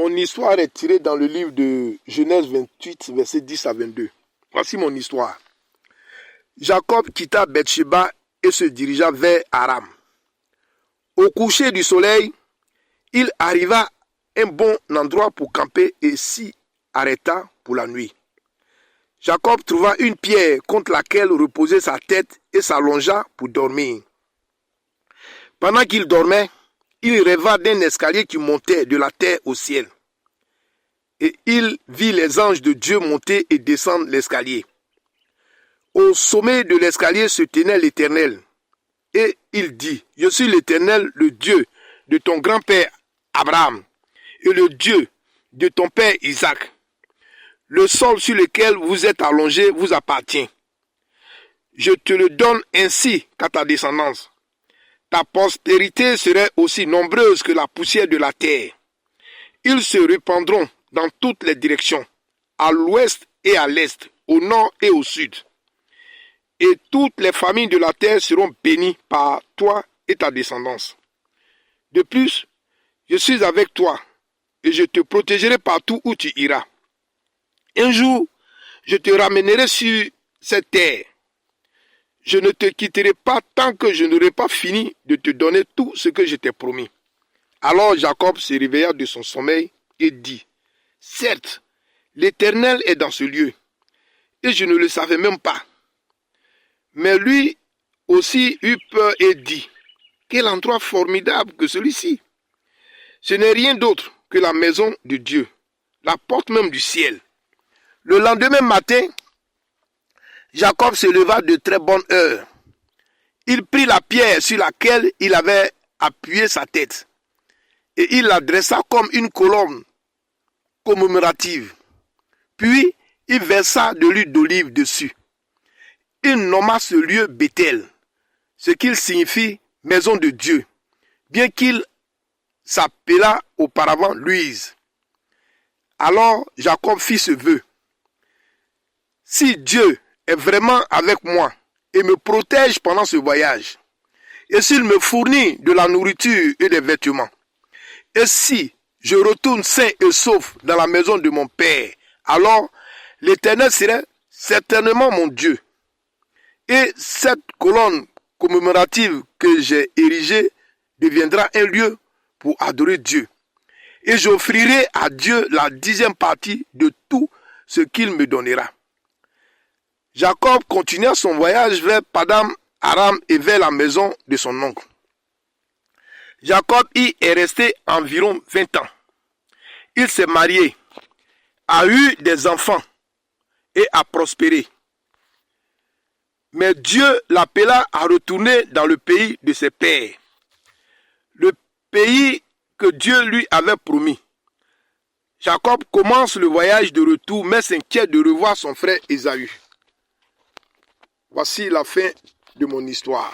Mon histoire est tirée dans le livre de Genèse 28, versets 10 à 22. Voici mon histoire. Jacob quitta Beersheba et se dirigea vers Aram. Au coucher du soleil, il arriva à un bon endroit pour camper et s'y arrêta pour la nuit. Jacob trouva une pierre contre laquelle reposait sa tête et s'allongea pour dormir. Pendant qu'il dormait, il rêva d'un escalier qui montait de la terre au ciel. Et il vit les anges de Dieu monter et descendre l'escalier. Au sommet de l'escalier se tenait l'Éternel. Et il dit, « Je suis l'Éternel, le Dieu de ton grand-père Abraham et le Dieu de ton père Isaac. Le sol sur lequel vous êtes allongé vous appartient. Je te le donne ainsi qu'à ta descendance. Ta postérité serait aussi nombreuse que la poussière de la terre. Ils se répandront dans toutes les directions, à l'ouest et à l'est, au nord et au sud. Et toutes les familles de la terre seront bénies par toi et ta descendance. De plus, je suis avec toi et je te protégerai partout où tu iras. Un jour, je te ramènerai sur cette terre. Je ne te quitterai pas tant que je n'aurai pas fini de te donner tout ce que je t'ai promis. » Alors Jacob se réveilla de son sommeil et dit, « Certes, l'Éternel est dans ce lieu, et je ne le savais même pas. » Mais lui aussi eut peur et dit, « Quel endroit formidable que celui-ci! Ce n'est rien d'autre que la maison de Dieu, la porte même du ciel. » Le lendemain matin, Jacob se leva de très bonne heure. Il prit la pierre sur laquelle il avait appuyé sa tête et il la dressa comme une colonne commémorative. Puis, il versa de l'huile d'olive dessus. Il nomma ce lieu Béthel, ce qui signifie maison de Dieu, bien qu'il s'appelât auparavant Luz. Alors Jacob fit ce vœu. Si Dieu est vraiment avec moi et me protège pendant ce voyage, et s'il me fournit de la nourriture et des vêtements, et si je retourne sain et sauf dans la maison de mon Père, alors l'Éternel serait certainement mon Dieu. Et cette colonne commémorative que j'ai érigée deviendra un lieu pour adorer Dieu. Et j'offrirai à Dieu la 10e partie de tout ce qu'il me donnera. Jacob continua son voyage vers Paddan Aram et vers la maison de son oncle. Jacob y est resté environ 20 ans. Il s'est marié, a eu des enfants et a prospéré. Mais Dieu l'appela à retourner dans le pays de ses pères, le pays que Dieu lui avait promis. Jacob commence le voyage de retour, mais s'inquiète de revoir son frère Ésaü. Voici la fin de mon histoire.